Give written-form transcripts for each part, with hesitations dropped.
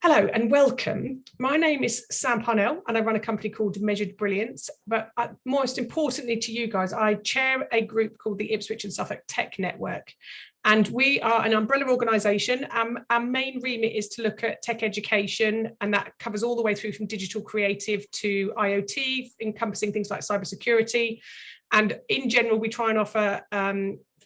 Hello and welcome. My name is Sam Parnell and I run a company called Measured Brilliance. But most importantly to you guys, I chair a group called the Ipswich and Suffolk Tech Network. And we are an umbrella organisation. Our main remit is to look at tech education, and that covers all the way through from digital creative to IoT, encompassing things like cybersecurity. And in general, we try and offer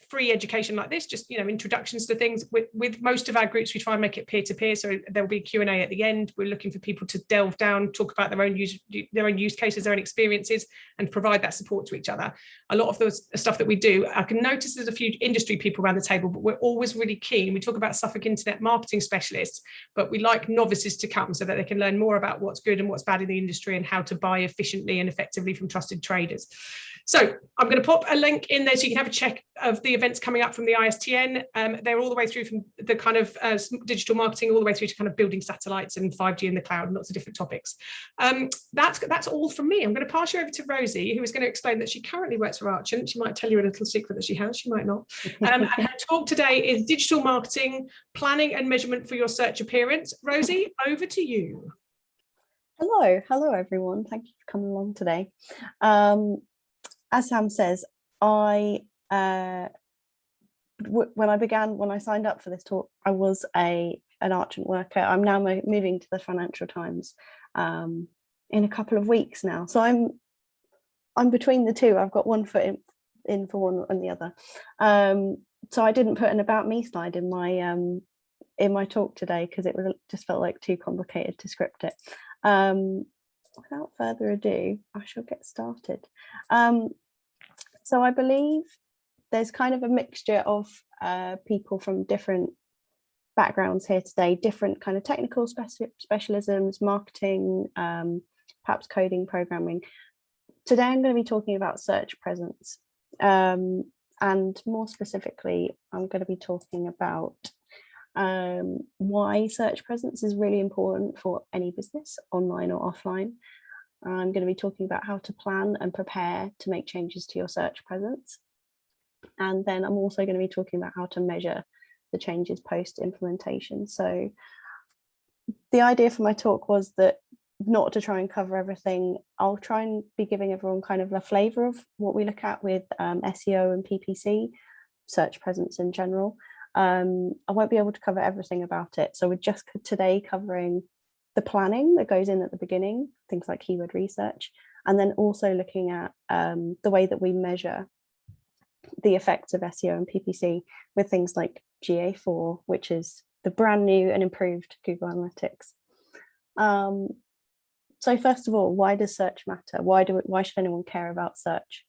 free education like this, just introductions to things. With most of our groups, we try and make it peer-to-peer, so there'll be Q&A at the end. We're looking for people to delve down, talk about their own use cases, their own experiences, and provide that support to each other. A lot of the stuff that we do, I can notice there's a few industry people around the table, but we're always really keen. We talk about Suffolk Internet marketing specialists, but we like novices to come so that they can learn more about what's good and what's bad in the industry and how to buy efficiently and effectively from trusted traders. So I'm going to pop a link in there so you can have a check of the events coming up from the ISTN. They're all the way through from the kind of digital marketing all the way through to kind of building satellites and 5G in the cloud and lots of different topics. That's all from me. I'm going to pass you over to Rosie, who is going to explain that she currently works for Archant. She might tell you a little secret that she has, she might not. And her talk today is digital marketing, planning and measurement for your search appearance. Rosie, over to you. Hello everyone. Thank you for coming along today. As Sam says, when I signed up for this talk, I was an Archant worker. I'm now moving to the Financial Times in a couple of weeks now. So I'm between the two. I've got one foot in for one and the other. So I didn't put an about me slide in my talk today because it just felt like too complicated to script it. Without further ado, I shall get started. So I believe there's kind of a mixture of people from different backgrounds here today, different kind of technical specialisms, marketing, perhaps coding, programming. Today I'm going to be talking about search presence. And more specifically, I'm going to be talking about why search presence is really important for any business, online or offline. I'm going to be talking about how to plan and prepare to make changes to your search presence. And then I'm also going to be talking about how to measure the changes post implementation. So the idea for my talk was that not to try and cover everything. I'll try and be giving everyone kind of a flavour of what we look at with SEO and PPC, search presence in general. I won't be able to cover everything about it. So we're just today covering the planning that goes in at the beginning, things like keyword research, and then also looking at the way that we measure the effects of SEO and PPC with things like GA4, which is the brand new and improved Google Analytics. So first of all, why does search matter? Why should anyone care about search?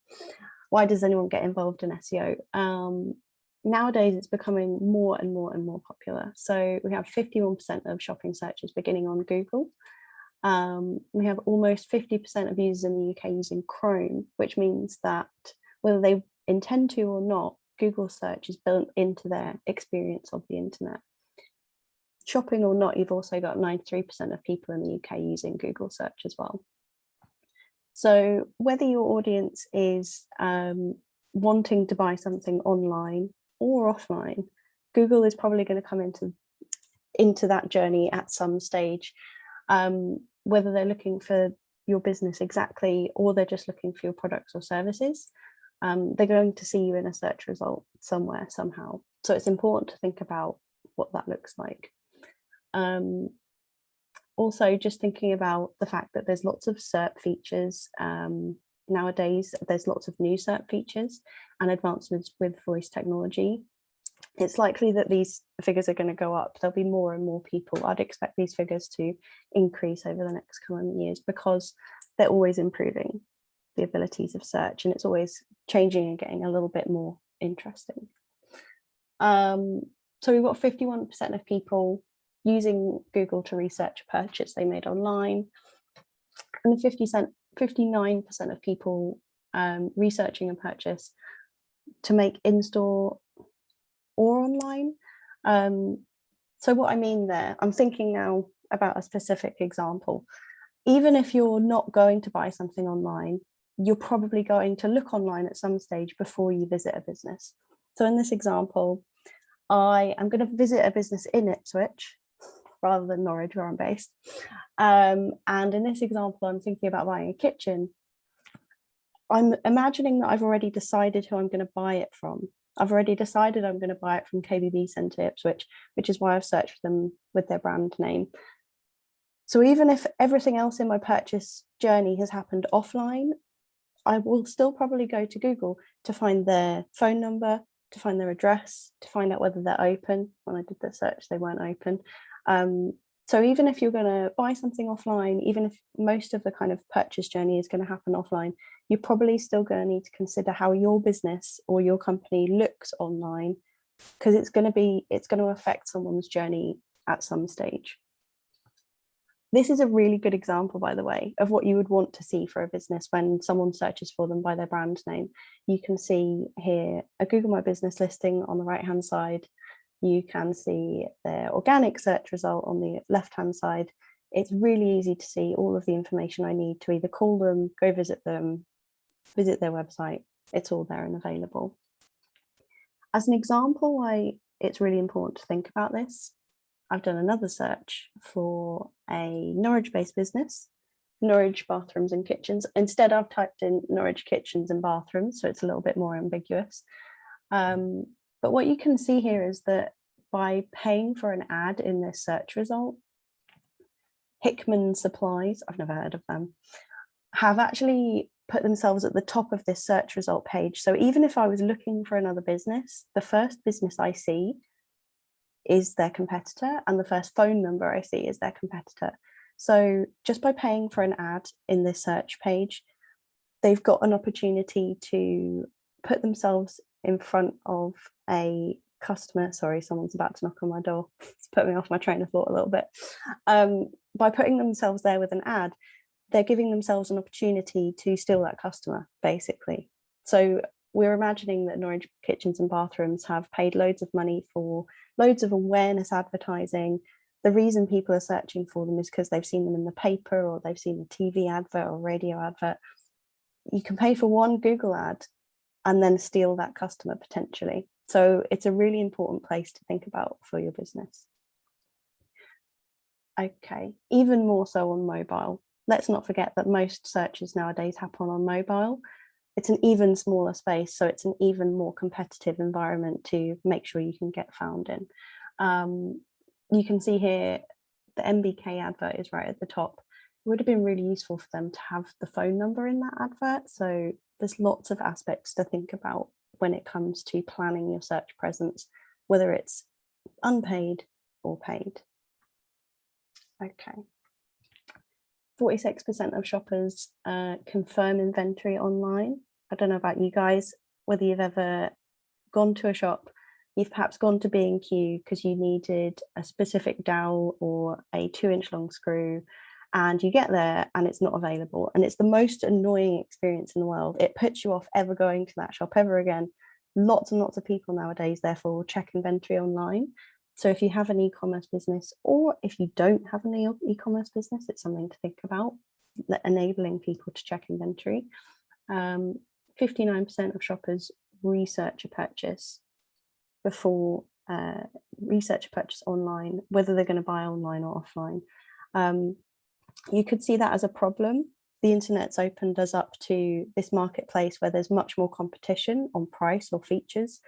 Why does anyone get involved in SEO? Nowadays, it's becoming more and more popular. So we have 51% of shopping searches beginning on Google. We have almost 50% of users in the UK using Chrome, which means that whether they intend to or not, Google search is built into their experience of the internet. Shopping or not, you've also got 93% of people in the UK using Google search as well. So whether your audience is wanting to buy something online or offline, Google is probably going to come into that journey at some stage, whether they're looking for your business exactly or they're just looking for your products or services. They're going to see you in a search result somewhere, somehow. So it's important to think about what that looks like. Also, just thinking about the fact that there's lots of SERP features. Nowadays, there's lots of new SERP features and advancements with voice technology. It's likely that these figures are going to go up. There'll be more and more people. I'd expect these figures to increase over the next coming years because they're always improving the abilities of search, and it's always changing and getting a little bit more interesting. So we've got 51% of people using Google to research a purchase they made online, and 59% of people researching a purchase to make in-store or online. So what I mean there, I'm thinking now about a specific example. Even if you're not going to buy something online, you're probably going to look online at some stage before you visit a business. So in this example, I am going to visit a business in Ipswich. rather than Norwich, where I'm based. And in this example, I'm thinking about buying a kitchen. I'm imagining that I've already decided who I'm going to buy it from. I've already decided I'm going to buy it from KBB Centre Ipswich, which is why I've searched for them with their brand name. So even if everything else in my purchase journey has happened offline, I will still probably go to Google to find their phone number, to find their address, to find out whether they're open. When I did the search, they weren't open. So even if you're going to buy something offline, even if most of the kind of purchase journey is going to happen offline, you're probably still going to need to consider how your business or your company looks online, because it's going to affect someone's journey at some stage. This is a really good example, by the way, of what you would want to see for a business when someone searches for them by their brand name. You can see here a Google My Business listing on the right-hand side. You can see their organic search result on the left-hand side. It's really easy to see all of the information I need to either call them, go visit them, visit their website. It's all there and available. As an example why it's really important to think about this, I've done another search for a Norwich-based business, Norwich bathrooms and kitchens. Instead, I've typed in Norwich kitchens and bathrooms, so it's a little bit more ambiguous. But what you can see here is that by paying for an ad in this search result, Hickman Supplies, I've never heard of them, have actually put themselves at the top of this search result page. So even if I was looking for another business, the first business I see is their competitor, and the first phone number I see is their competitor. So just by paying for an ad in this search page, they've got an opportunity to put themselves in front of a customer. Sorry, someone's about to knock on my door. It's put me off my train of thought a little bit. By putting themselves there with an ad, they're giving themselves an opportunity to steal that customer, basically. So we're imagining that Norwich kitchens and bathrooms have paid loads of money for loads of awareness advertising. The reason people are searching for them is because they've seen them in the paper, or they've seen a TV advert or radio advert. You can pay for one Google ad and then steal that customer potentially. So it's a really important place to think about for your business. Okay, even more so on mobile. Let's not forget that most searches nowadays happen on mobile. It's an even smaller space, so it's an even more competitive environment to make sure you can get found in. You can see here the MBK advert is right at the top. It would have been really useful for them to have the phone number in that advert. So there's lots of aspects to think about when it comes to planning your search presence, whether it's unpaid or paid. Okay. 46% of shoppers confirm inventory online. I don't know about you guys, whether you've ever gone to a shop, you've perhaps gone to B&Q because you needed a specific dowel or a 2-inch long screw, and you get there and it's not available. And it's the most annoying experience in the world. It puts you off ever going to that shop ever again. Lots and lots of people nowadays, therefore, will check inventory online. So if you have an e-commerce business, or if you don't have an e-commerce business, it's something to think about, enabling people to check inventory. 59% of shoppers research a purchase before research a purchase online, whether they're going to buy online or offline. You could see that as a problem. The internet's opened us up to this marketplace where there's much more competition on price or features.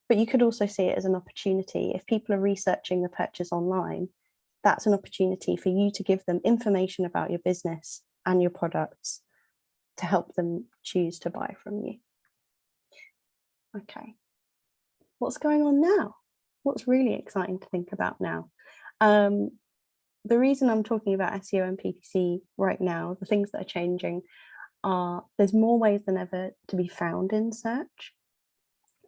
But you could also see it as an opportunity. If people are researching the purchase online, that's an opportunity for you to give them information about your business and your products to help them choose to buy from you. Okay, what's going on now? What's really exciting to think about now? The reason I'm talking about SEO and PPC right now, the things that are changing are there's more ways than ever to be found in search,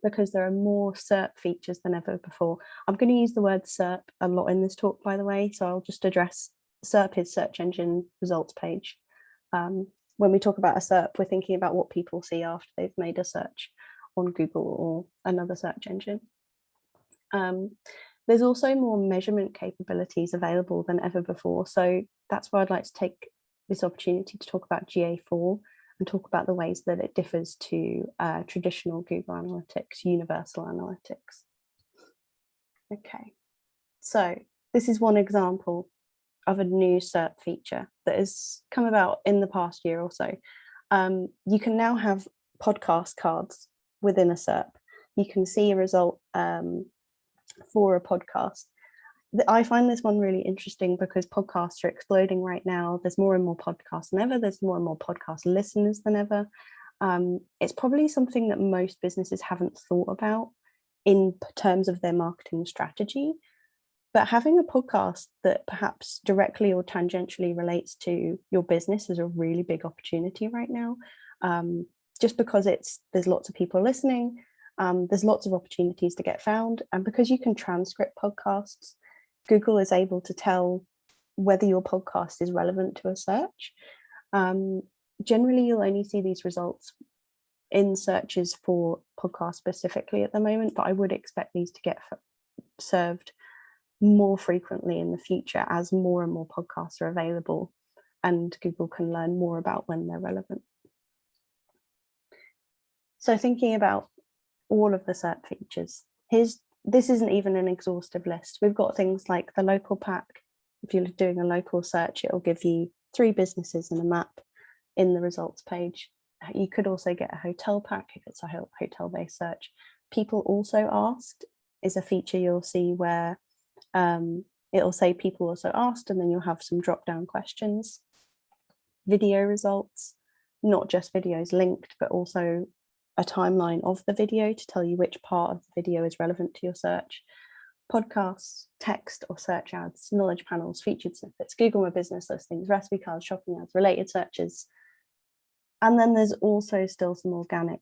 because there are more SERP features than ever before. I'm going to use the word SERP a lot in this talk, by the way, so I'll just address SERP is search engine results page. When we talk about a SERP, we're thinking about what people see after they've made a search on Google or another search engine. There's also more measurement capabilities available than ever before. So that's why I'd like to take this opportunity to talk about GA4 and talk about the ways that it differs to traditional Google Analytics, universal analytics. Okay, so this is one example of a new SERP feature that has come about in the past year or so. You can now have podcast cards within a SERP. You can see a result for a podcast. I find this one really interesting because podcasts are exploding right now. There's more and more podcasts than ever. There's more and more podcast listeners than ever. It's probably something that most businesses haven't thought about in terms of their marketing strategy. But having a podcast that perhaps directly or tangentially relates to your business is a really big opportunity right now. Just because there's lots of people listening, there's lots of opportunities to get found. And because you can transcript podcasts, Google is able to tell whether your podcast is relevant to a search. Generally, you'll only see these results in searches for podcasts specifically at the moment, but I would expect these to get served more frequently in the future as more and more podcasts are available and Google can learn more about when they're relevant. So thinking about all of the SERP features, this isn't even an exhaustive list. We've got things like the local pack. If you're doing a local search, it'll give you 3 businesses and a map in the results page. You could also get a hotel pack if it's a hotel-based search. People also asked is a feature you'll see where it'll say people also asked, and then you'll have some drop-down questions. Video results, not just videos linked, but also a timeline of the video to tell you which part of the video is relevant to your search. Podcasts, text or search ads, knowledge panels, featured snippets, Google My Business listings, recipe cards, shopping ads, related searches. And then there's also still some organic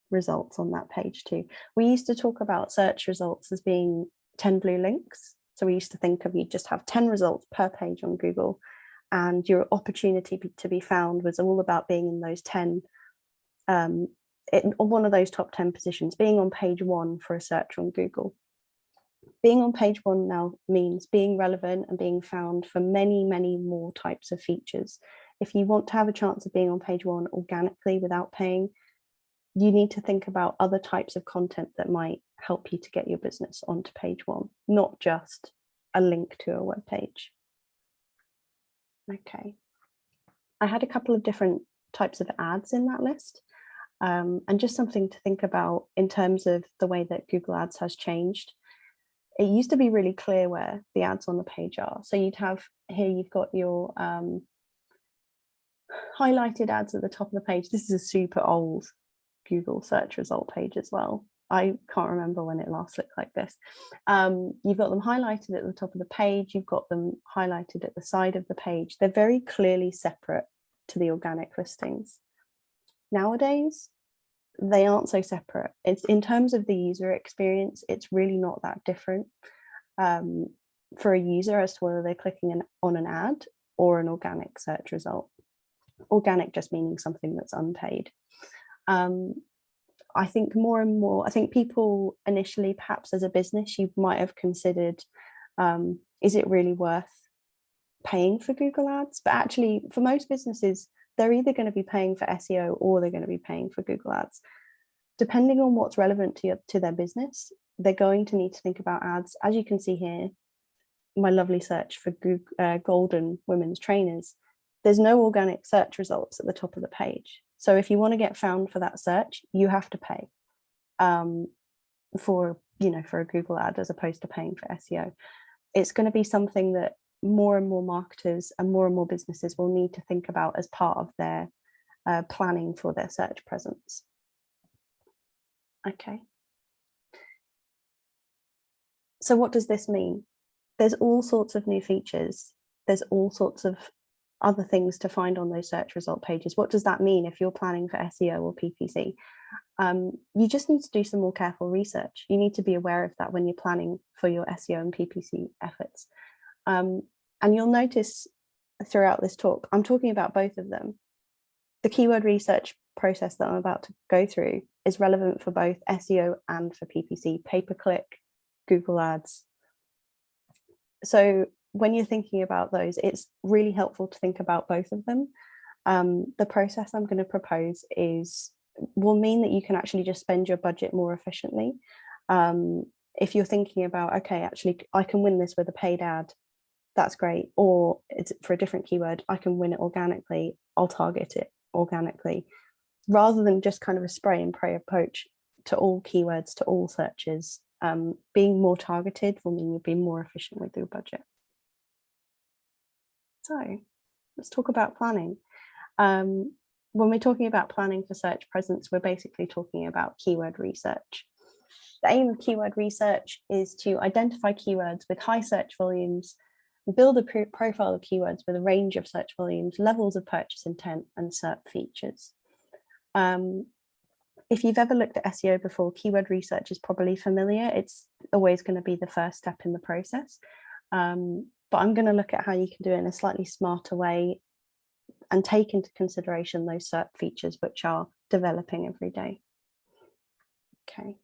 results on that page too. We used to talk about search results as being 10 blue links. So we used to think of you just have 10 results per page on Google, and your opportunity to be found was all about being in those 10 one of those top 10 positions, being on page 1 for a search on Google. Being on page 1 now means being relevant and being found for many, many more types of features. If you want to have a chance of being on page 1 organically without paying, you need to think about other types of content that might help you to get your business onto page 1, not just a link to a web page. Okay. I had a couple of different types of ads in that list. And just something to think about in terms of the way that Google Ads has changed. It used to be really clear where the ads on the page are. So you'd have here, you've got your highlighted ads at the top of the page. This is a super old Google search result page as well. I can't remember when it last looked like this. You've got them highlighted at the top of the page. You've got them highlighted at the side of the page. They're very clearly separate to the organic listings. Nowadays, they aren't so separate. It's in terms of the user experience, it's really not that different for a user as to whether they're clicking on an ad or an organic search result. Organic just meaning something that's unpaid. I think more and more, I think people initially, perhaps as a business, you might have considered, is it really worth paying for Google Ads? But actually, for most businesses, they're either going to be paying for SEO or they're going to be paying for Google Ads. Depending on what's relevant to their business, they're going to need to think about ads. As you can see here, my lovely search for Google, golden women's trainers, there's no organic search results at the top of the page. So if you want to get found for that search, you have to pay for a Google ad as opposed to paying for SEO. It's going to be something that more and more marketers and more businesses will need to think about as part of their planning for their search presence. Okay. So what does this mean? There's all sorts of new features. There's all sorts of other things to find on those search result pages. What does that mean if you're planning for SEO or PPC? You just need to do some more careful research. You need to be aware of that when you're planning for your SEO and PPC efforts. And you'll notice throughout this talk, I'm talking about both of them. The keyword research process that I'm about to go through is relevant for both SEO and for PPC, pay-per-click, Google Ads. So when you're thinking about those, it's really helpful to think about both of them. The process I'm going to propose will mean that you can actually just spend your budget more efficiently. If you're thinking about, okay, actually I can win this with a paid ad, that's great. Or it's for a different keyword, I can win it organically, I'll target it organically. Rather than just kind of a spray and pray approach to all keywords, to all searches, being more targeted will mean you'll be more efficient with your budget. So let's talk about planning. When we're talking about planning for search presence, we're basically talking about keyword research. The aim of keyword research is to identify keywords with high search volumes, build a profile of keywords with a range of search volumes, levels of purchase intent, and SERP features. If you've ever looked at SEO before, keyword research is probably familiar. It's always going to be the first step in the process. But I'm going to look at how you can do it in a slightly smarter way and take into consideration those SERP features which are developing every day. Okay.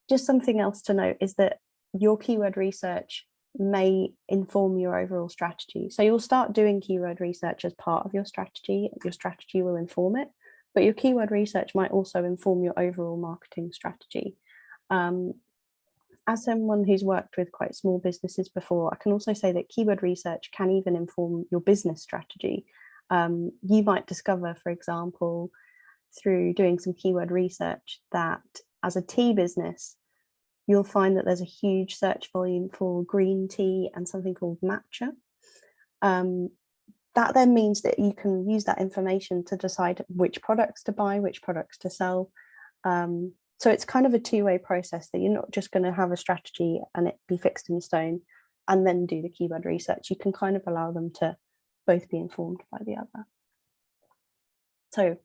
Just something else to note is that your keyword research may inform your overall strategy. So you'll start doing keyword research as part of your strategy. Your strategy will inform it, but your keyword research might also inform your overall marketing strategy. As someone who's worked with quite small businesses before, I can also say that keyword research can even inform your business strategy. You might discover, for example, through doing some keyword research, that as a tea business, you'll find that there's a huge search volume for green tea and something called matcha. That then means that you can use that information to decide which products to buy, which products to sell. So it's kind of a two-way process, that you're not just going to have a strategy and it be fixed in stone and then do the keyword research. You can kind of allow them to both be informed by the other. So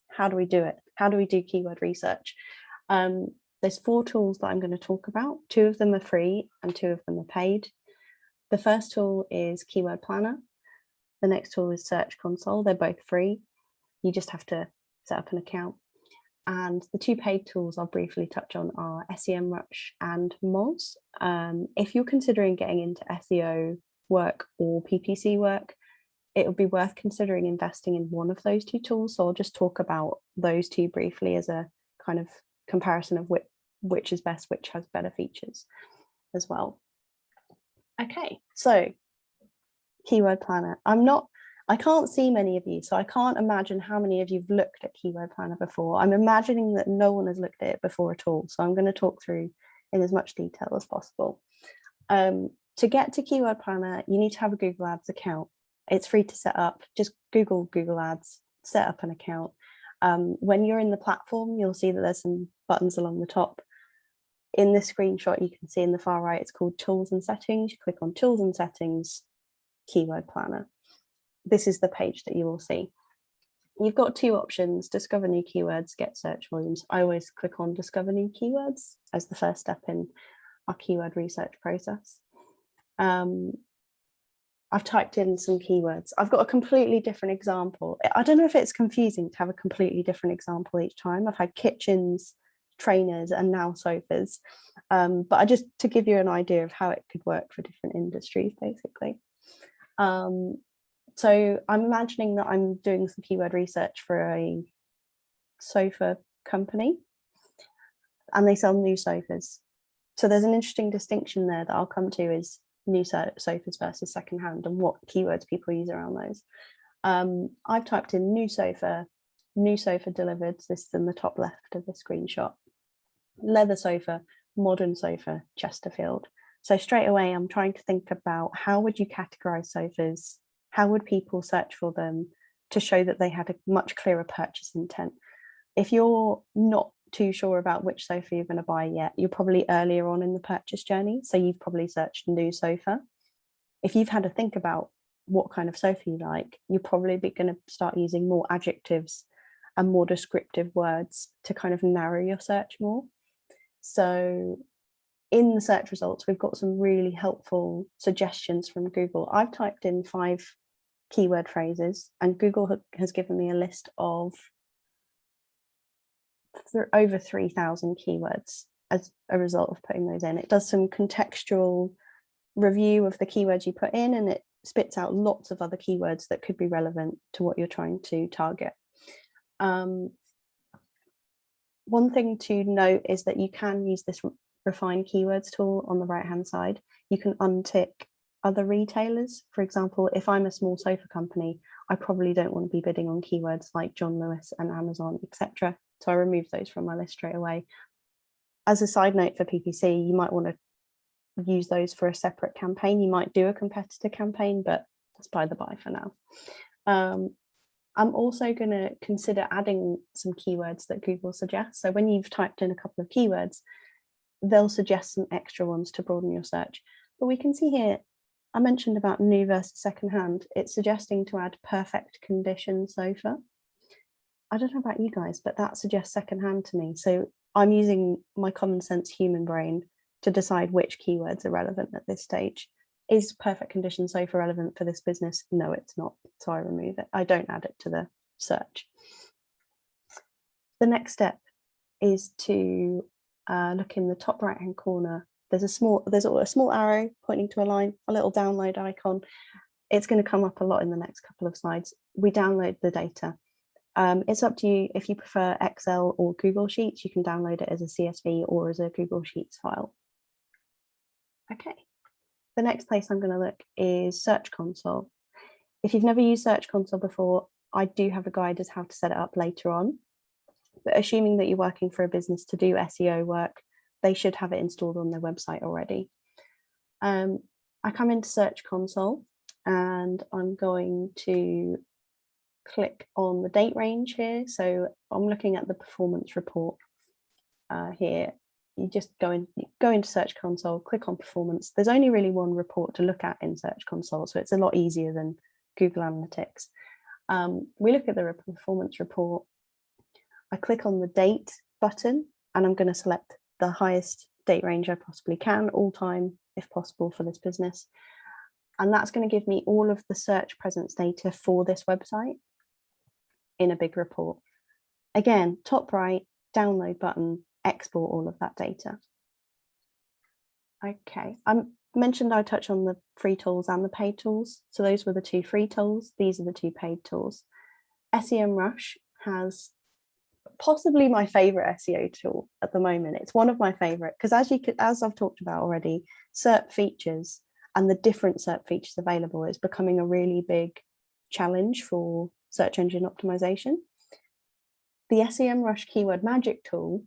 how do we do it? How do we do keyword research? There's 4 tools that I'm going to talk about. 2 of them are free and 2 of them are paid. The first tool is Keyword Planner. The next tool is Search Console. They're both free. You just have to set up an account. And the 2 paid tools I'll briefly touch on are SEMRush and Moz. If you're considering getting into SEO work or PPC work, it would be worth considering investing in one of those 2 tools. So I'll just talk about those 2 briefly as a kind of comparison of which is best, which has better features as well. Okay, so Keyword Planner. I can't see many of you, so I can't imagine how many of you've looked at Keyword Planner before. I'm imagining that no one has looked at it before at all. So I'm going to talk through in as much detail as possible. To get to Keyword Planner, you need to have a Google Ads account. It's free to set up. Just Google Ads, set up an account. When you're in the platform, you'll see that there's some buttons along the top. In this screenshot, you can see in the far right, it's called Tools and Settings. You click on Tools and Settings, Keyword Planner. This is the page that you will see. You've got 2 options: discover new keywords, get search volumes. I always click on discover new keywords as the first step in our keyword research process. I've typed in some keywords. I've got a completely different example. I don't know if it's confusing to have a completely different example each time. I've had kitchens, trainers, and now sofas. But I just to give you an idea of how it could work for different industries, basically. So I'm imagining that I'm doing some keyword research for a sofa company, and they sell new sofas. So there's an interesting distinction there that I'll come to, is new sofas versus secondhand and what keywords people use around those. I've typed in new sofa delivered. This is in the top left of the screenshot. Leather sofa, modern sofa, Chesterfield. So straight away, I'm trying to think about how would you categorize sofas? How would people search for them to show that they had a much clearer purchase intent? If you're not too sure about which sofa you're going to buy yet, you're probably earlier on in the purchase journey. So you've probably searched new sofa. If you've had to think about what kind of sofa you like, you're probably going to start using more adjectives and more descriptive words to kind of narrow your search more. So in the search results, we've got some really helpful suggestions from Google. I've typed in 5 keyword phrases, and Google has given me a list of over 3,000 keywords as a result of putting those in. It does some contextual review of the keywords you put in, and it spits out lots of other keywords that could be relevant to what you're trying to target. One thing to note is that you can use this refine keywords tool on the right hand side, you can untick other retailers. For example, if I'm a small sofa company, I probably don't want to be bidding on keywords like John Lewis and Amazon, etc. So I remove those from my list straight away. As a side note for PPC, you might want to use those for a separate campaign. You might do a competitor campaign, but that's by the by for now. I'm also going to consider adding some keywords that Google suggests. So when you've typed in a couple of keywords, they'll suggest some extra ones to broaden your search. But we can see here, I mentioned about new versus secondhand. It's suggesting to add perfect condition sofa. I don't know about you guys, but that suggests secondhand to me. So I'm using my common sense human brain to decide which keywords are relevant at this stage. Is perfect condition sofa relevant for this business? No, it's not. So I remove it. I don't add it to the search. The next step is to look in the top right hand corner. There's a small arrow pointing to a line, a little download icon. It's going to come up a lot in the next couple of slides. We download the data. It's up to you. If you prefer Excel or Google Sheets, you can download it as a CSV or as a Google Sheets file. Okay. The next place I'm going to look is Search Console. If you've never used Search Console before, I do have a guide as how to set it up later on. But assuming that you're working for a business to do SEO work, they should have it installed on their website already. I come into Search Console and I'm going to click on the date range here. So I'm looking at the performance report here. You just go into Search Console, click on performance. There's only really one report to look at in Search Console, so it's a lot easier than Google Analytics. We look at the performance report. I click on the date button and I'm going to select the highest date range I possibly can, all time if possible for this business. And that's going to give me all of the search presence data for this website in a big report. Again, top right, download button, export all of that data. Okay, I mentioned I touch on the free tools and the paid tools. So those were the two free tools. These are the two paid tools. SEMRush has possibly my favorite SEO tool at the moment. It's one of my favorite because as I've talked about already, SERP features and the different SERP features available is becoming a really big challenge for search engine optimization. The SEMRush keyword magic tool,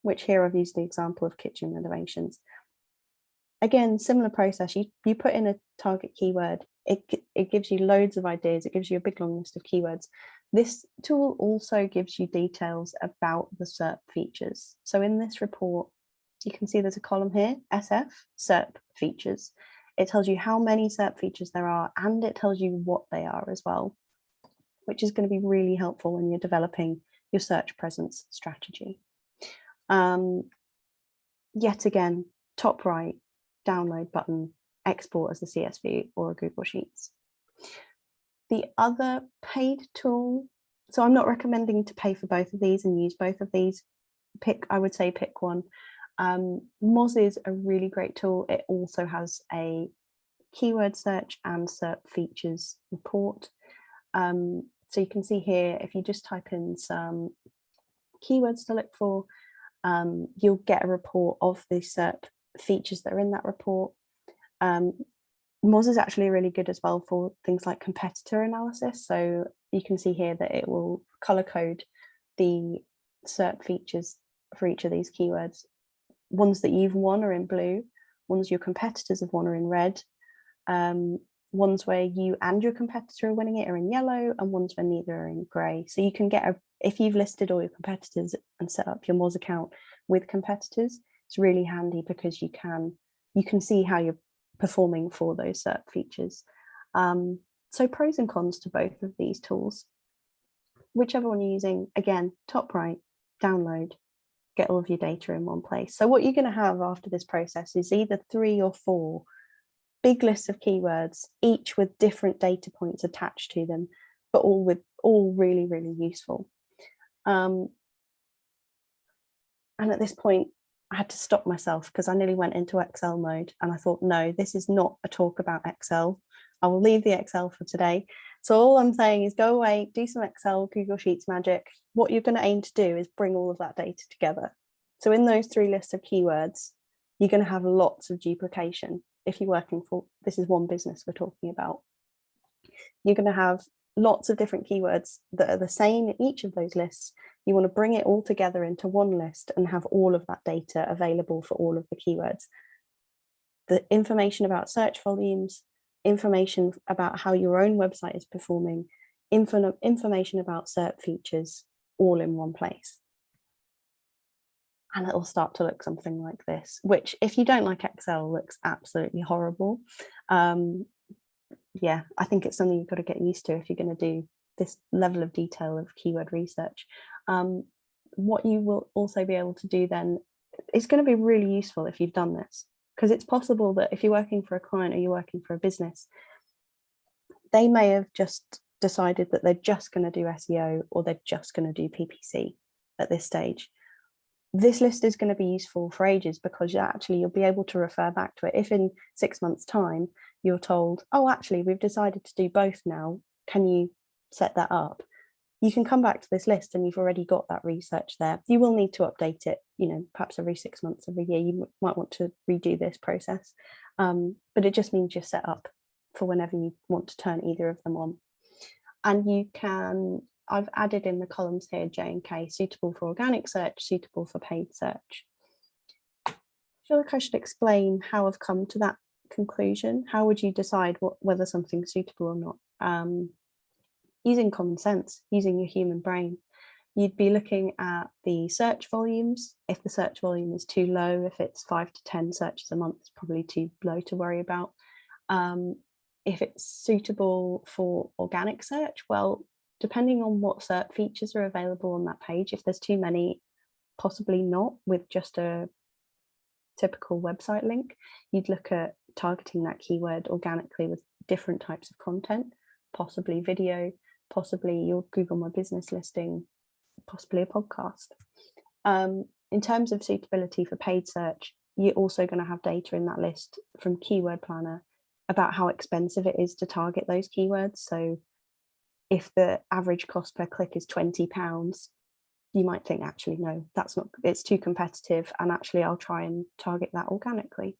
which here I've used the example of kitchen renovations. Again, similar process. You put in a target keyword, it gives you loads of ideas. It gives you a big long list of keywords. This tool also gives you details about the SERP features. So in this report, you can see there's a column here, SF, SERP features. It tells you how many SERP features there are, and it tells you what they are as well, which is going to be really helpful when you're developing your search presence strategy. Yet again, top right, download button, export as a CSV or a Google Sheets. The other paid tool, so I'm not recommending to pay for both of these and use both of these. I would say pick one. Moz is a really great tool. It also has a keyword search and SERP features report. So you can see here, if you just type in some keywords to look for, you'll get a report of the SERP features that are in that report. Moz is actually really good as well for things like competitor analysis. So you can see here that it will color code the SERP features for each of these keywords. Ones that you've won are in blue, ones your competitors have won are in red, ones where you and your competitor are winning it are in yellow, and ones where neither are in grey. So you can get if you've listed all your competitors and set up your Moz account with competitors, it's really handy because you can see how you're performing for those SERP features. So pros and cons to both of these tools. Whichever one you're using, again, top right, download, get all of your data in one place. So what you're going to have after this process is either 3 or 4 big lists of keywords, each with different data points attached to them, but all really, really useful. And at this point, I had to stop myself because I nearly went into Excel mode and I thought, no, this is not a talk about Excel. I will leave the Excel for today. So all I'm saying is go away, do some Excel, Google Sheets magic. What you're going to aim to do is bring all of that data together So in those 3 lists of keywords, you're going to have lots of duplication. If you're working for, this is one business we're talking about, you're going to have lots of different keywords that are the same in each of those lists. You want to bring it all together into one list and have all of that data available for all of the keywords. The information about search volumes, information about how your own website is performing, information about SERP features, all in one place. And it'll start to look something like this, which if you don't like Excel, looks absolutely horrible. Yeah, I think it's something you've got to get used to if you're going to do this level of detail of keyword research. What you will also be able to do then is going to be really useful if you've done this, because it's possible that if you're working for a client or you're working for a business, they may have just decided that they're just going to do SEO or they're just going to do PPC at this stage. This list is going to be useful for ages, because you'll be able to refer back to it. If in 6 months' time you're told, oh, actually, we've decided to do both now, can you set that up? You can come back to this list and you've already got that research there. You will need to update it, perhaps every 6 months, every year. You might want to redo this process, but it just means you're set up for whenever you want to turn either of them on. And you can, I've added in the columns here, J and K, suitable for organic search, suitable for paid search. I feel like I should explain how I've come to that conclusion. How would you decide whether something's suitable or not? Using common sense, using your human brain. You'd be looking at the search volumes. If the search volume is too low, if it's 5 to 10 searches a month, it's probably too low to worry about. If it's suitable for organic search, well, depending on what SERP features are available on that page, if there's too many, possibly not with just a typical website link. You'd look at targeting that keyword organically with different types of content, possibly video, possibly your Google My Business listing, possibly a podcast. In terms of suitability for paid search, you're also going to have data in that list from Keyword Planner about how expensive it is to target those keywords. So if the average cost per click is £20, you might think, actually, no, that's not, it's too competitive, and actually I'll try and target that organically.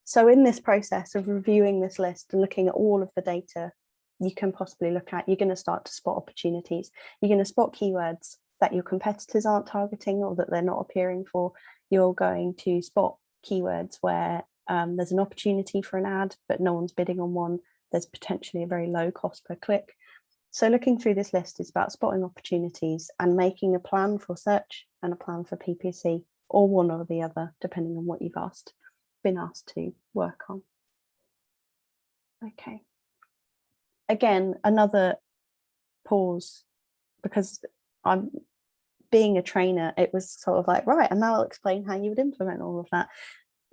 So in this process of reviewing this list and looking at all of the data you can possibly look at, you're going to start to spot opportunities. You're going to spot keywords that your competitors aren't targeting or that they're not appearing for. You're going to spot keywords where there's an opportunity for an ad, but no one's bidding on one. There's potentially a very low cost per click. So looking through this list is about spotting opportunities and making a plan for search and a plan for PPC, or one or the other, depending on what you've been asked to work on. Okay. Again, another pause, because I'm being a trainer, it was sort of like, right, and now I'll explain how you would implement all of that.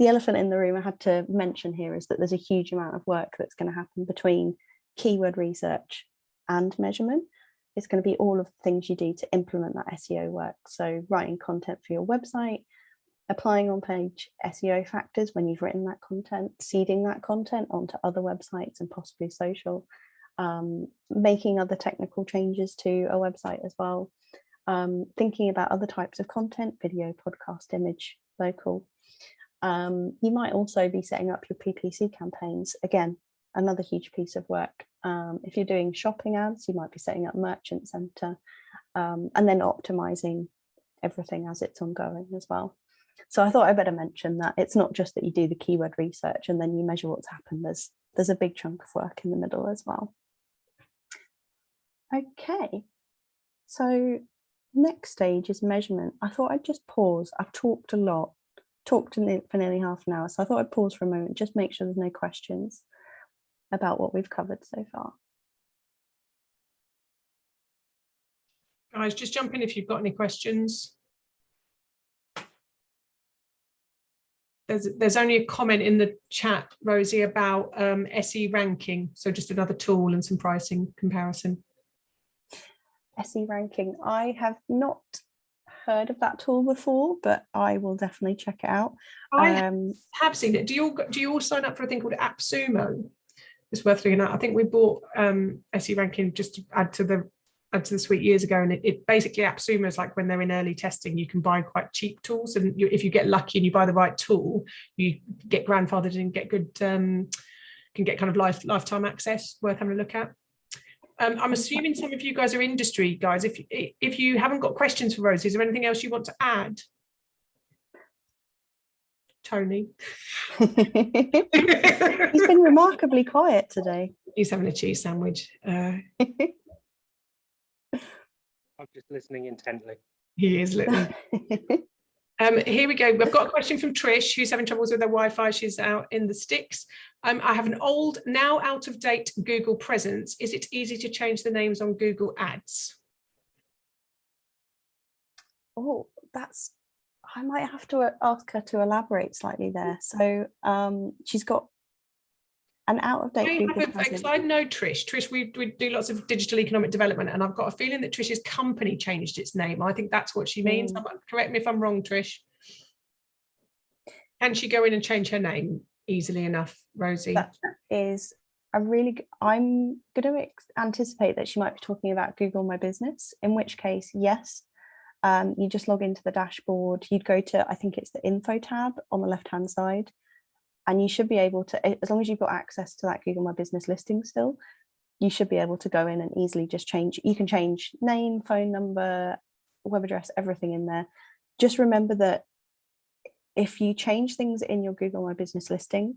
The elephant in the room I had to mention here is that there's a huge amount of work that's going to happen between keyword research and measurement. It's going to be all of the things you do to implement that SEO work. So writing content for your website, applying on-page SEO factors when you've written that content, seeding that content onto other websites and possibly social, making other technical changes to a website as well, thinking about other types of content, video, podcast, image, local. You might also be setting up your PPC campaigns. Again, another huge piece of work. If you're doing shopping ads, you might be setting up Merchant Center, and then optimizing everything as it's ongoing as well. So I thought I better mention that it's not just that you do the keyword research and then you measure what's happened. There's a big chunk of work in the middle as well. Okay, so next stage is measurement. I thought I'd just pause. I've talked a lot, for nearly half an hour, so I thought I'd pause for a moment, just make sure there's no questions about what we've covered so far. Guys, just jump in if you've got any questions. There's only a comment in the chat, Rosie, about SE ranking, so just another tool and some pricing comparison. SE ranking, I have not heard of that tool before, but I will definitely check it out. I have seen it. Do you all sign up for a thing called AppSumo? It's worth looking at. I think we bought SE ranking just to add to the Add to the Suite years ago, and it basically AppSumo is like when they're in early testing, you can buy quite cheap tools, and if you get lucky and you buy the right tool, you get grandfathered and get good, can get kind of lifetime access. Worth having a look at. I'm assuming some of you guys are industry guys. If you haven't got questions for Rosie, is there anything else you want to add? Tony. He's been remarkably quiet today. He's having a cheese sandwich. I'm just listening intently. He is listening. Here we go. We've got a question from Trish, who's having troubles with her Wi-Fi. She's out in the sticks. I have an old, now out of date Google presence. Is it easy to change the names on Google Ads? Oh, I might have to ask her to elaborate slightly there. So she's got an out-of-date Google presence. I know Trish. Trish, we do lots of digital economic development, and I've got a feeling that Trish's company changed its name. I think that's what she means. Correct me if I'm wrong, Trish. Can she go in and change her name easily enough, Rosie? That is I'm going to anticipate that she might be talking about Google My Business, in which case, yes, you just log into the dashboard. You'd go to, I think it's the info tab on the left-hand side. And you should be able to, as long as you've got access to that Google My Business listing still, you should be able to go in and easily just change. You can change name, phone number, web address, everything in there. Just remember that if you change things in your Google My Business listing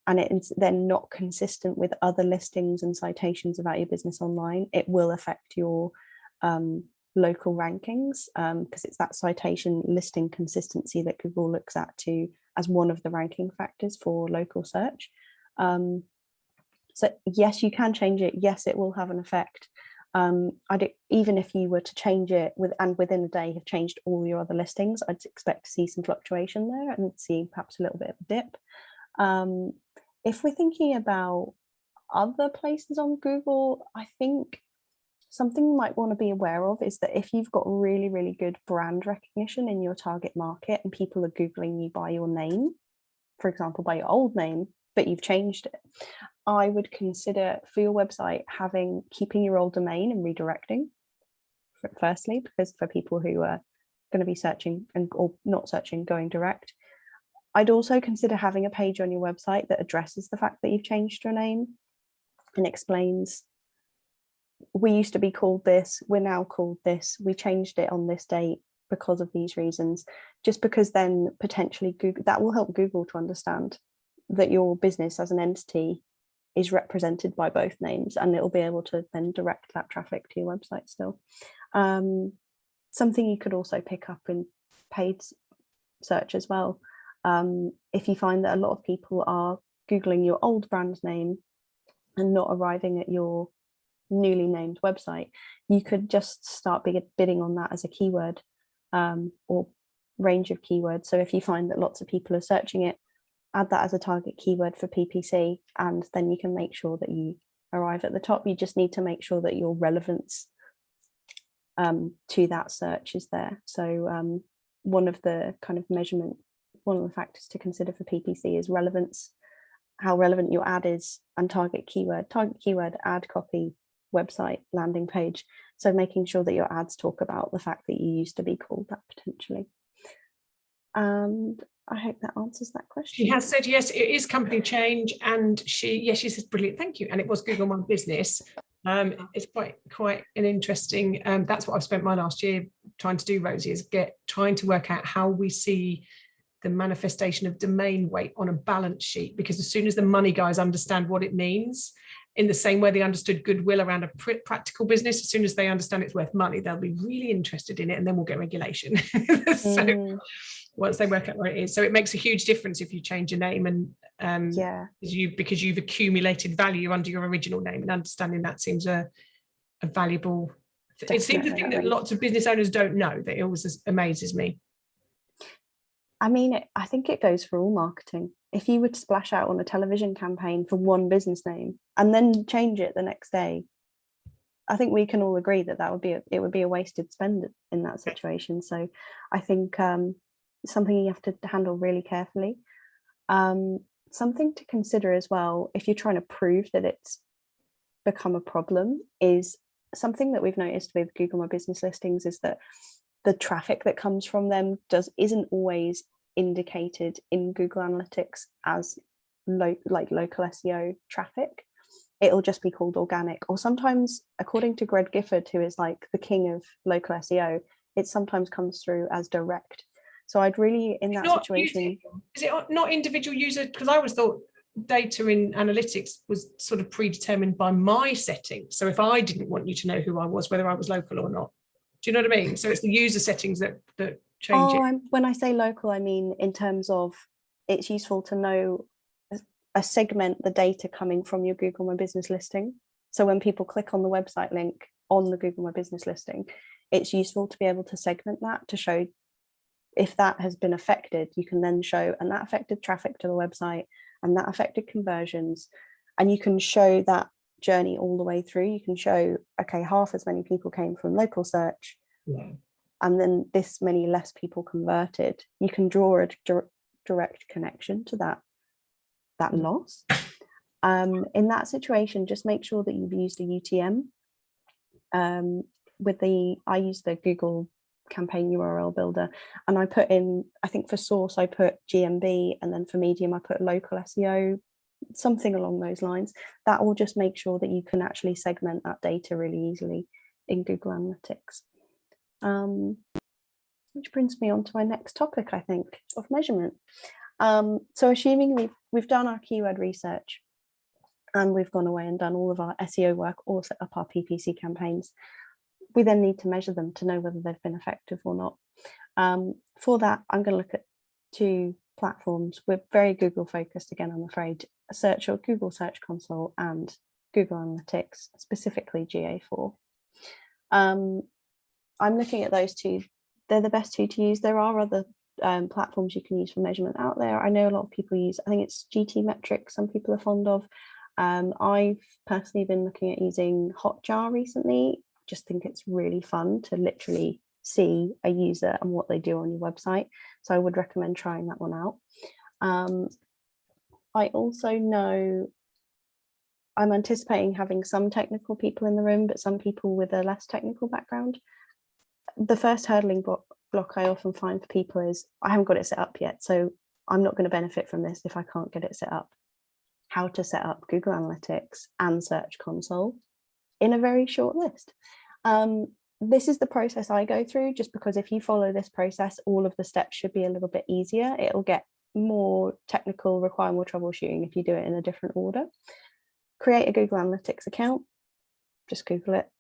and it's then not consistent with other listings and citations about your business online, it will affect your local rankings, because it's that citation listing consistency that Google looks at as one of the ranking factors for local search. So yes, you can change it. Yes, it will have an effect. Even if you were to change it within a day have changed all your other listings, I'd expect to see some fluctuation there and see perhaps a little bit of a dip. If we're thinking about other places on Google, I think something you might want to be aware of is that if you've got really, really good brand recognition in your target market and people are Googling you by your name, for example, by your old name, but you've changed it, I would consider for your website keeping your old domain and redirecting, firstly, because for people who are going to be searching or not searching, going direct. I'd also consider having a page on your website that addresses the fact that you've changed your name and explains, we used to be called this, we're now called this, we changed it on this date because of these reasons, just because then potentially Google, that will help Google to understand that your business as an entity is represented by both names, and it'll be able to then direct that traffic to your website still. Something you could also pick up in paid search as well. If you find that a lot of people are Googling your old brand name and not arriving at your newly named website, you could just start bidding on that as a keyword or range of keywords. So if you find that lots of people are searching it, add that as a target keyword for PPC, and then you can make sure that you arrive at the top. You just need to make sure that your relevance to that search is there. So one of the factors to consider for PPC is relevance, how relevant your ad is, and target keyword, ad copy, website, landing page. So making sure that your ads talk about the fact that you used to be called that potentially. And I hope that answers that question. She has said yes, it is company change, and she says brilliant, thank you. And it was Google My Business. It's quite an interesting. That's what I've spent my last year trying to do, Rosie, is trying to work out how we see the manifestation of domain weight on a balance sheet, because as soon as the money guys understand what it means, in the same way they understood goodwill around a practical business, as soon as they understand it's worth money, they'll be really interested in it, and then we'll get regulation. So once they work out where it is, so it makes a huge difference if you change your name, and because you've accumulated value under your original name, and understanding that seems a valuable. Definitely. It seems a thing that lots of business owners don't know, that it always amazes me. I mean, I think it goes for all marketing. If you would splash out on a television campaign for one business name and then change it the next day, I think we can all agree that it would be a wasted spend in that situation. So I think something you have to handle really carefully. Something to consider as well, if you're trying to prove that it's become a problem, is something that we've noticed with Google My Business listings is that the traffic that comes from them isn't always indicated in Google Analytics as local SEO traffic. It'll just be called organic, or sometimes, according to Greg Gifford, who is like the king of local SEO, it sometimes comes through as direct. So I'd really, in that situation, is it not individual user? Because I always thought data in analytics was sort of predetermined by my settings. So if I didn't want you to know who I was, whether I was local or not, do you know what I mean? So it's the user settings that change it. When I say local, I mean in terms of it's useful to know segment the data coming from your Google My Business listing. So when people click on the website link on the Google My Business listing, it's useful to be able to segment that to show if that has been affected. You can then show, and that affected traffic to the website, and that affected conversions, and you can show that journey all the way through. You can show, okay, half as many people came from local search, and then this many less people converted. You can draw a direct connection to that loss. In that situation, just make sure that you've used a UTM. I use the Google campaign URL builder, and I put in, I think for source I put GMB, and then for medium I put local SEO, something along those lines. That will just make sure that you can actually segment that data really easily in Google Analytics. Which brings me on to my next topic, I think, of measurement. So assuming we've done our keyword research and we've gone away and done all of our SEO work or set up our PPC campaigns, we then need to measure them to know whether they've been effective or not. For that, I'm going to look at two platforms. We're very Google focused again, I'm afraid. Search or Google Search Console and Google Analytics, specifically GA4. I'm looking at those two. They're the best two to use. There are other platforms you can use for measurement out there. I know a lot of people use, I think it's GT Metrics, some people are fond of. I've personally been looking at using Hotjar recently. Just think it's really fun to literally see a user and what they do on your website. So I would recommend trying that one out. I also know I'm anticipating having some technical people in the room, but some people with a less technical background. The first hurdling block I often find for people is I haven't got it set up yet, so I'm not going to benefit from this if I can't get it set up. How to set up Google Analytics and Search Console in a very short list. This is the process I go through, just because if you follow this process, all of the steps should be a little bit easier. It'll get more technical, require more troubleshooting if you do it in a different order. Create a Google Analytics account, just Google it.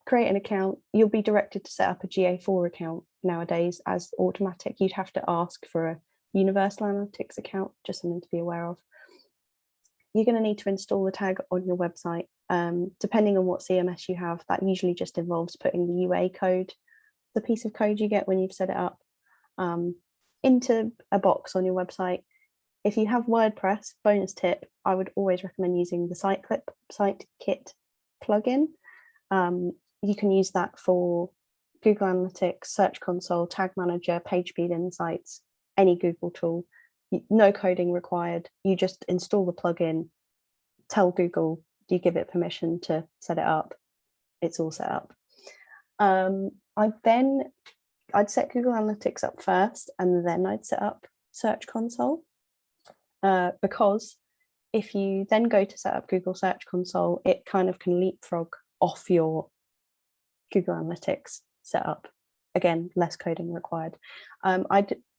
Create an account. You'll be directed to set up a GA4 account nowadays as automatic. You'd have to ask for a universal analytics account, just something to be aware of. You're going to need to install the tag on your website. Depending on what CMS you have, that usually just involves putting the UA code, the piece of code you get when you've set it up, into a box on your website. If you have WordPress, bonus tip, I would always recommend using the SiteKit plugin. You can use that for Google Analytics, Search Console, Tag Manager, PageSpeed Insights, any Google tool. No coding required. You just install the plugin, tell Google, you give it permission to set it up. It's all set up. I'd set Google Analytics up first, and then I'd set up Search Console, because if you then go to set up Google Search Console, it kind of can leapfrog off your Google Analytics setup. Again, less coding required.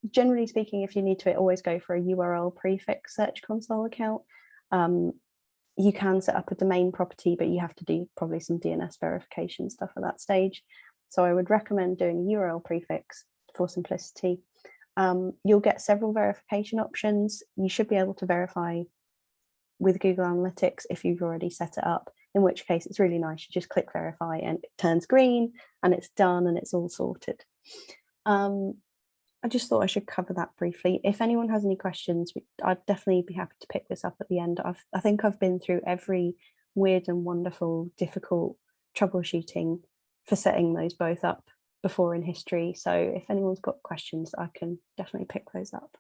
Generally speaking, if you need to, always go for a URL prefix Search Console account. You can set up a domain property, but you have to do probably some DNS verification stuff at that stage. So I would recommend doing a URL prefix for simplicity. You'll get several verification options. You should be able to verify with Google Analytics if you've already set it up, in which case it's really nice. You just click verify and it turns green and it's done and it's all sorted. I just thought I should cover that briefly. If anyone has any questions, I'd definitely be happy to pick this up at the end. I think I've been through every weird and wonderful, difficult troubleshooting for setting those both up before in history. So if anyone's got questions, I can definitely pick those up.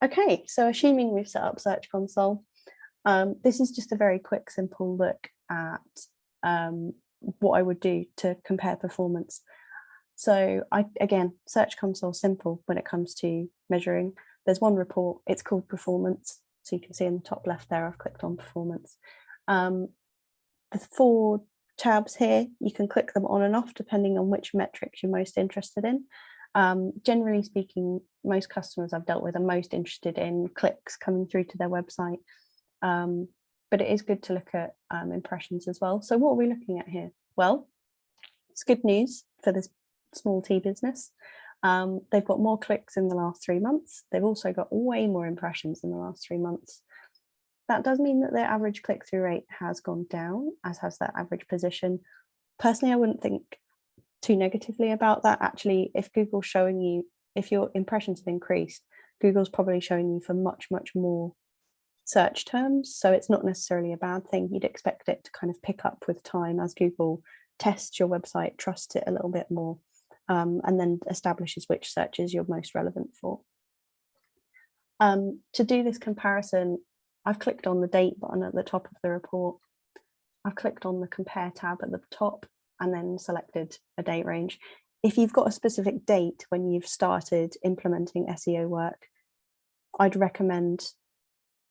Okay, so assuming we've set up Search Console, this is just a very quick, simple look at what I would do to compare performance. So again, Search Console, simple when it comes to measuring. There's one report, it's called performance. So you can see in the top left there, I've clicked on performance. The 4 tabs here, you can click them on and off depending on which metrics you're most interested in. Generally speaking, most customers I've dealt with are most interested in clicks coming through to their website. But it is good to look at impressions as well. So what are we looking at here? Well, it's good news for this small t business. They've got more clicks in the last 3 months. They've also got way more impressions in the last 3 months. That does mean that their average click-through rate has gone down, as has their average position. Personally, I wouldn't think too negatively about that. Actually, if Google's showing you, if your impressions have increased, Google's probably showing you for much, much more search terms. So it's not necessarily a bad thing. You'd expect it to kind of pick up with time as Google tests your website, trusts it a little bit more, and then establishes which searches you're most relevant for. To do this comparison, I've clicked on the date button at the top of the report. I've clicked on the compare tab at the top and then selected a date range. If you've got a specific date when you've started implementing SEO work, I'd recommend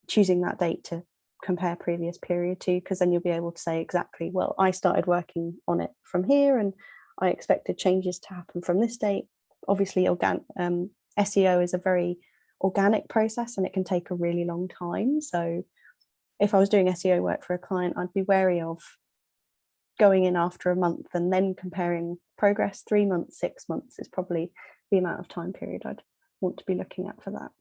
choosing that date to compare previous period to, because then you'll be able to say exactly, well, I started working on it from here and I expected changes to happen from this date. Obviously, SEO is a very organic process and it can take a really long time. So if I was doing SEO work for a client, I'd be wary of going in after a month and then comparing progress. 3 months, 6 months is probably the amount of time period I'd want to be looking at for that.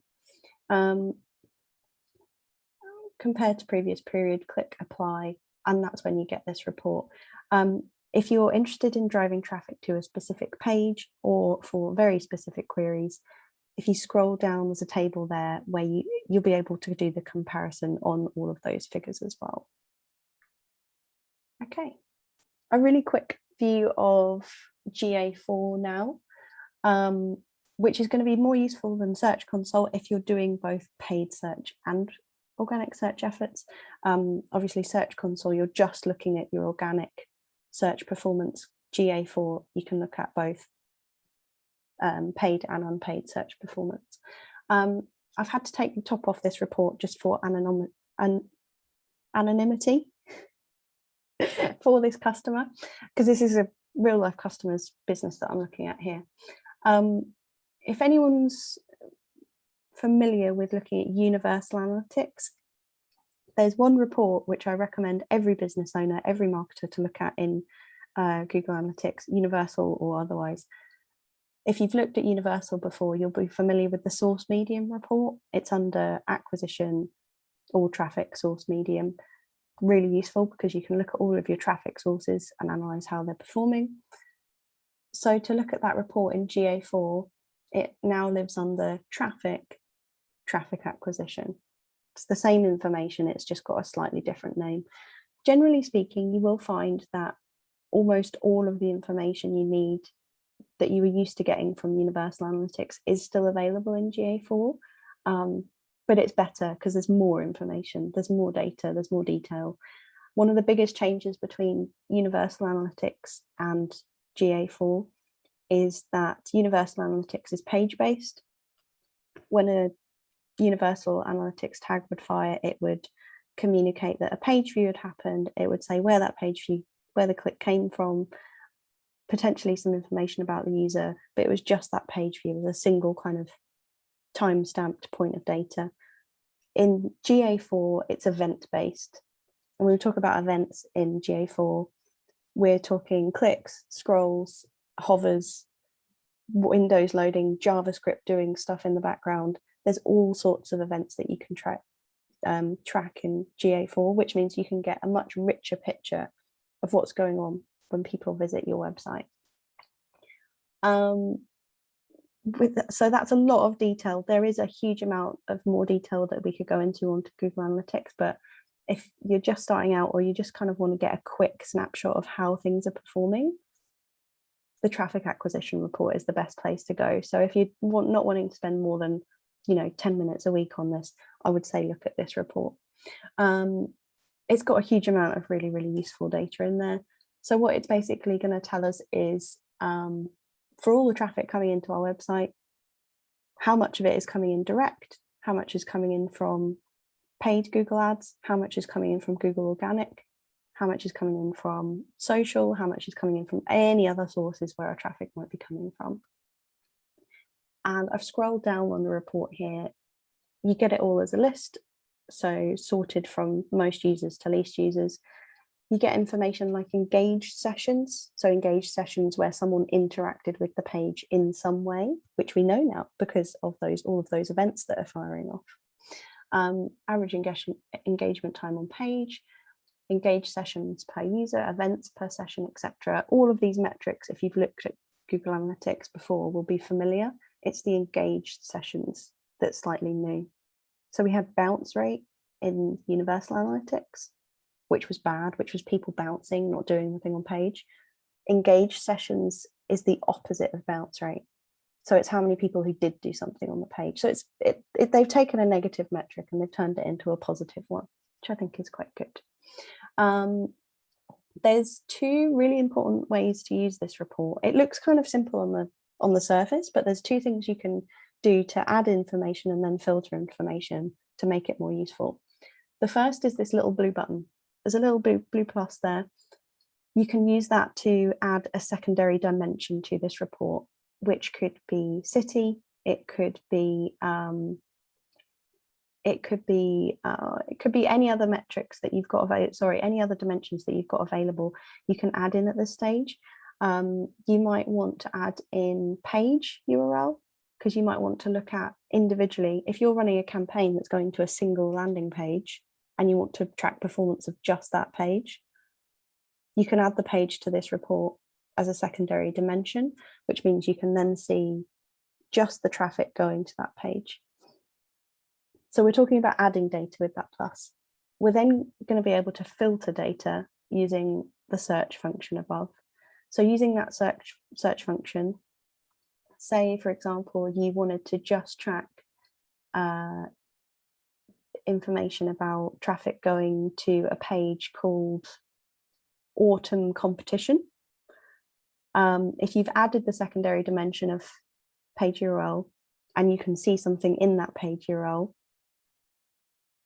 Compared to previous period, click apply, and that's when you get this report. If you're interested in driving traffic to a specific page or for very specific queries, if you scroll down, there's a table there where you'll be able to do the comparison on all of those figures as well. Okay, a really quick view of GA4 now, which is going to be more useful than Search Console if you're doing both paid search and organic search efforts. Obviously, Search Console, you're just looking at your organic search performance. GA4, you can look at both paid and unpaid search performance. I've had to take the top off this report just for anonymity for this customer, because this is a real life customer's business that I'm looking at here. If anyone's familiar with looking at universal analytics, there's one report which I recommend every business owner, every marketer to look at in Google Analytics, universal or otherwise. If you've looked at universal before, you'll be familiar with the source medium report. It's under acquisition, all traffic, source medium. Really useful because you can look at all of your traffic sources and analyze how they're performing. So to look at that report in GA4, it now lives under traffic acquisition. It's the same information, it's just got a slightly different name. Generally speaking, you will find that almost all of the information you need that you were used to getting from Universal Analytics is still available in GA4, but it's better because there's more information, there's more data, there's more detail. One of the biggest changes between Universal Analytics and GA4 is that Universal Analytics is page-based. When a Universal Analytics tag would fire, it would communicate that a page view had happened. It would say where that page view, where the click came from, potentially some information about the user, but it was just that page view as a single kind of time-stamped point of data. In GA4, it's event-based. And when we talk about events in GA4, we're talking clicks, scrolls, hovers, Windows loading, JavaScript doing stuff in the background. There's all sorts of events that you can track in GA4, which means you can get a much richer picture of what's going on when people visit your website. So that's a lot of detail. There is a huge amount of more detail that we could go into onto Google Analytics, but if you're just starting out or you just kind of want to get a quick snapshot of how things are performing, the traffic acquisition report is the best place to go. So if you're not wanting to spend more than 10 minutes a week on this, I would say look at this report. it's got a huge amount of really, really useful data in there. So what it's basically going to tell us is for all the traffic coming into our website, how much of it is coming in direct, how much is coming in from paid Google ads, how much is coming in from Google organic, how much is coming in from social, how much is coming in from any other sources where our traffic might be coming from. And I've scrolled down on the report here. You get it all as a list, so sorted from most users to least users. You get information like engaged sessions. So engaged sessions where someone interacted with the page in some way, which we know now because of all of those events that are firing off. Average engagement time on page, engaged sessions per user, events per session, etc. All of these metrics, if you've looked at Google Analytics before, will be familiar. It's the engaged sessions that's slightly new. So we had bounce rate in Universal Analytics, which was bad, which was people bouncing, not doing anything on page. Engaged sessions is the opposite of bounce rate. So it's how many people who did do something on the page. So they've taken a negative metric and they've turned it into a positive one, which I think is quite good. There's two really important ways to use this report. It looks kind of simple on the surface, but there's two things you can do to add information and then filter information to make it more useful. The first is this little blue button. There's a little blue plus there. You can use that to add a secondary dimension to this report, which could be city, it could be any other metrics that you've got available, any other dimensions that you've got available, you can add in at this stage. You might want to add in page URL, because you might want to look at individually, if you're running a campaign that's going to a single landing page and you want to track performance of just that page, you can add the page to this report as a secondary dimension, which means you can then see just the traffic going to that page. So we're talking about adding data with that plus. We're then going to be able to filter data using the search function above. So using that search function, say, for example, you wanted to just track information about traffic going to a page called Autumn Competition. If you've added the secondary dimension of page URL and you can see something in that page URL,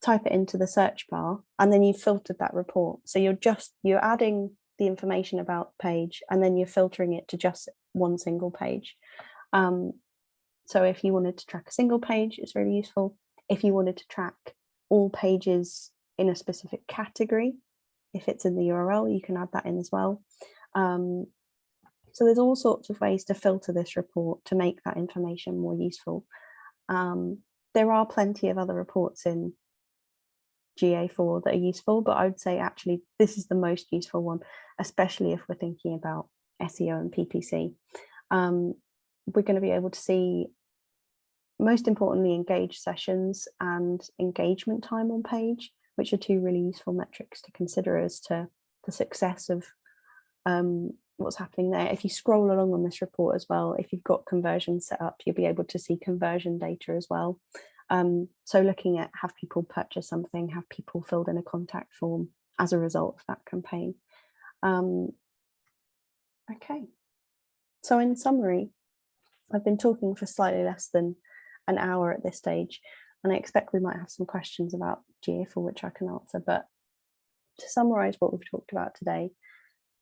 type it into the search bar and then you've filtered that report. So you're adding the information about the page and then you're filtering it to just one single page. So if you wanted to track a single page, it's really useful. If you wanted to track all pages in a specific category, if it's in the URL, you can add that in as well. So there's all sorts of ways to filter this report to make that information more useful. There are plenty of other reports in GA4 that are useful, but I would say actually this is the most useful one, especially if we're thinking about SEO and PPC. We're going to be able to see, most importantly, engaged sessions and engagement time on page, which are two really useful metrics to consider as to the success of what's happening there. If you scroll along on this report as well, if you've got conversion set up, you'll be able to see conversion data as well. So looking at, have people purchased something, have people filled in a contact form as a result of that campaign. Okay, so in summary, I've been talking for slightly less than an hour at this stage, and I expect we might have some questions about GA4 which I can answer, but to summarize what we've talked about today,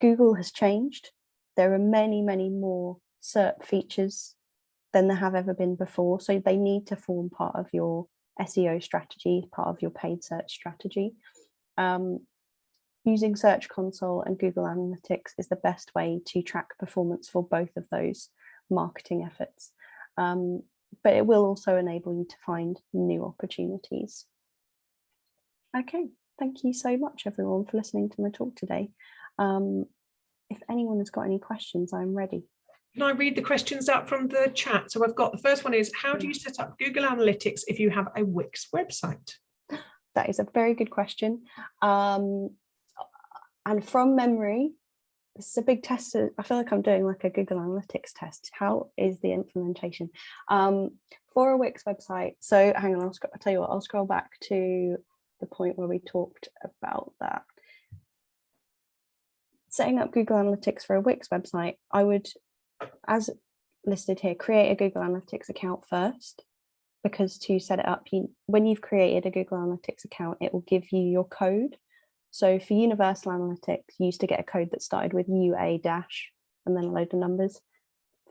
Google has changed. There are many, many more SERP features than there have ever been before. So they need to form part of your SEO strategy, part of your paid search strategy. Using Search Console and Google Analytics is the best way to track performance for both of those marketing efforts. But it will also enable you to find new opportunities. Okay, thank you so much everyone for listening to my talk today. If anyone has got any questions, I'm ready. Can I read the questions out from the chat? So I've got, the first one is, how do you set up Google Analytics if you have a Wix website? That is a very good question. And from memory, this is a big test. I feel like I'm doing like a Google Analytics test. How is the implementation? For a Wix website, so hang on, I'll tell you what, I'll scroll back to the point where we talked about that. Setting up Google Analytics for a Wix website, I would, as listed here, create a Google Analytics account first, because to set it up, when you've created a Google Analytics account, it will give you your code. So for Universal Analytics, you used to get a code that started with UA dash and then a load of numbers.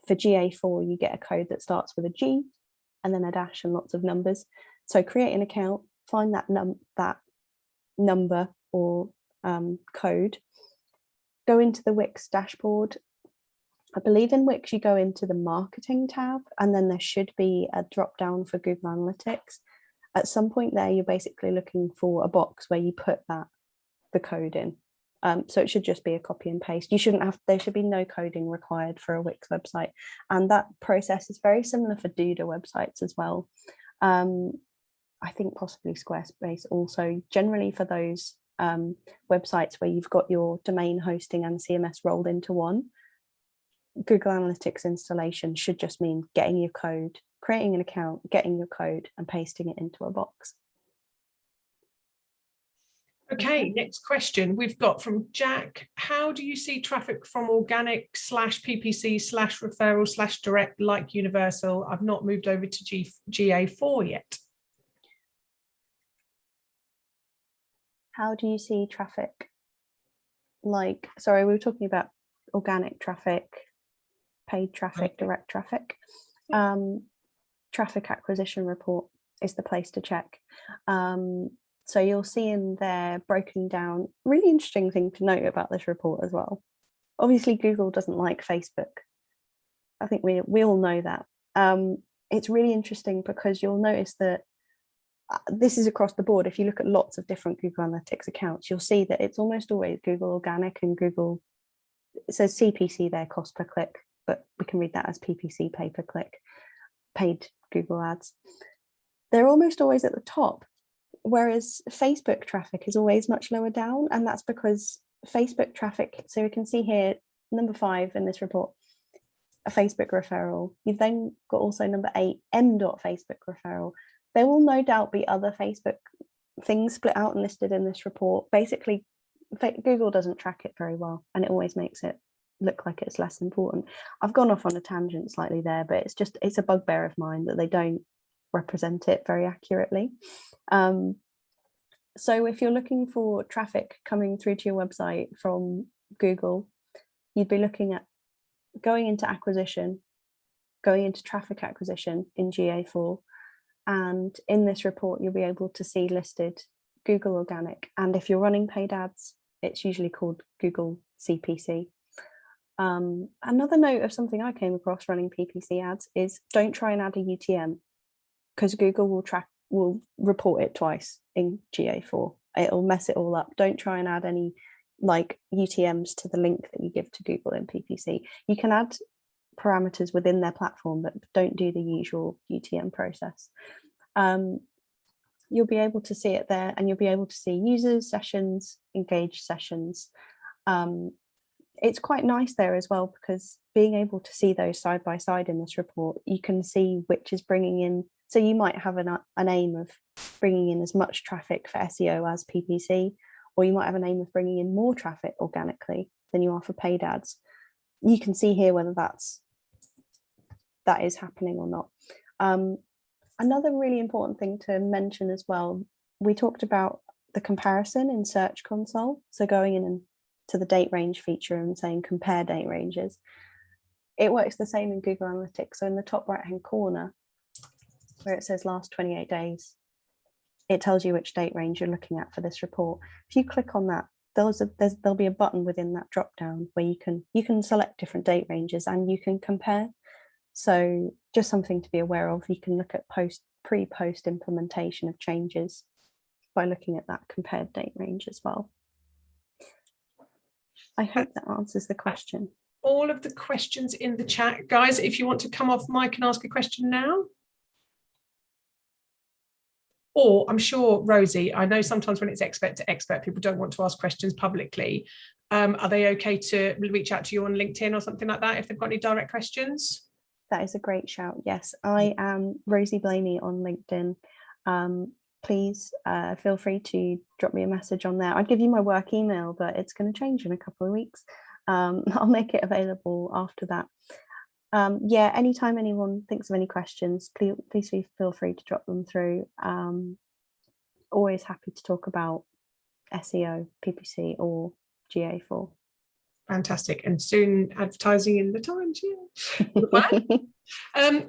For GA4, you get a code that starts with a G and then a dash and lots of numbers. So create an account, find that number or code, go into the Wix dashboard. I believe in Wix, you go into the marketing tab, and then there should be a drop down for Google Analytics. At some point there, you're basically looking for a box where you put the code in. So it should just be a copy and paste. There should be no coding required for a Wix website. And that process is very similar for Duda websites as well. I think possibly Squarespace also, generally for those websites where you've got your domain hosting and CMS rolled into one. Google Analytics installation should just mean getting your code, creating an account, getting your code and pasting it into a box. Okay, next question we've got from Jack. How do you see traffic from organic /PPC /referral /direct like Universal? I've not moved over to GA4 yet. How do you see traffic? Sorry, we were talking about organic traffic, paid traffic, direct traffic. Traffic acquisition report is the place to check. So you'll see in there broken down, really interesting thing to note about this report as well. Obviously, Google doesn't like Facebook. I think we all know that. It's really interesting because you'll notice that this is across the board. If you look at lots of different Google Analytics accounts, you'll see that it's almost always Google Organic and Google, it says CPC there, cost per click, but we can read that as PPC, pay per click, paid Google ads. They're almost always at the top, whereas Facebook traffic is always much lower down. And that's because Facebook traffic, so we can see here, number 5 in this report, a Facebook referral. You've then got also number 8, m.facebook referral. There will no doubt be other Facebook things split out and listed in this report. Basically, Google doesn't track it very well, and it always makes it look like it's less important. I've gone off on a tangent slightly there, but it's a bugbear of mine that they don't represent it very accurately. So if you're looking for traffic coming through to your website from Google, you'd be looking at going into acquisition, going into traffic acquisition in GA4. And in this report, you'll be able to see listed Google Organic. And if you're running paid ads, it's usually called Google CPC. Another note of something I came across running PPC ads is don't try and add a UTM, because Google will report it twice in GA4. It'll mess it all up. Don't try and add any like UTMs to the link that you give to Google in PPC. You can add parameters within their platform, but don't do the usual UTM process. You'll be able to see it there, and you'll be able to see users, sessions, engaged sessions. It's quite nice there as well, because being able to see those side by side in this report, you can see which is bringing in. So you might have an aim of bringing in as much traffic for SEO as PPC, or you might have an aim of bringing in more traffic organically than you are for paid ads. You can see here whether that is happening or not. Another really important thing to mention as well, we talked about the comparison in Search Console. So going in to the date range feature and saying compare date ranges. It works the same in Google Analytics. So in the top right hand corner, where it says last 28 days, it tells you which date range you're looking at for this report. If you click on that, there'll be a button within that drop down where you can select different date ranges and you can compare. So just something to be aware of. You can look at pre-post implementation of changes by looking at that compared date range as well. I hope that answers the question. All of the questions in the chat. Guys, if you want to come off mic and ask a question now. Or I'm sure, Rosie, I know sometimes when it's expert to expert, people don't want to ask questions publicly. Are they okay to reach out to you on LinkedIn or something like that if they've got any direct questions? That is a great shout. Yes, I am Rosie Blamey on LinkedIn. please feel free to drop me a message on there. I'd give you my work email, but it's going to change in a couple of weeks. I'll make it available after that. Yeah, anytime anyone thinks of any questions, please feel free to drop them through. Always happy to talk about SEO, PPC or GA4. Fantastic. And soon advertising in the Times. Yeah.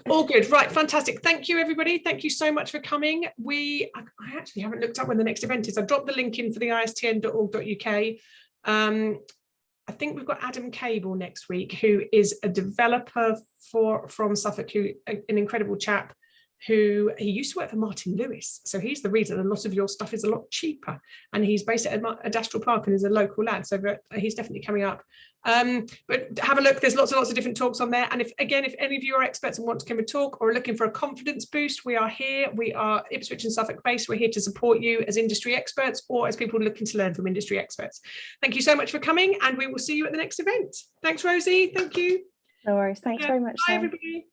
All good. Right. Fantastic. Thank you, everybody. Thank you so much for coming. I actually haven't looked up when the next event is. I dropped the link in for the istn.org.uk. I think we've got Adam Cable next week, who is a developer from Suffolk, an incredible chap, who he used to work for Martin Lewis. So he's the reason a lot of your stuff is a lot cheaper. And he's based at Adastral Park and is a local lad. So he's definitely coming up. But have a look. There's lots and lots of different talks on there. And if any of you are experts and want to come and talk or are looking for a confidence boost, we are here. We are Ipswich and Suffolk based. We're here to support you as industry experts or as people looking to learn from industry experts. Thank you so much for coming, and we will see you at the next event. Thanks, Rosie. Thank you. No worries. Thanks very much, Bye, Sam. everybody.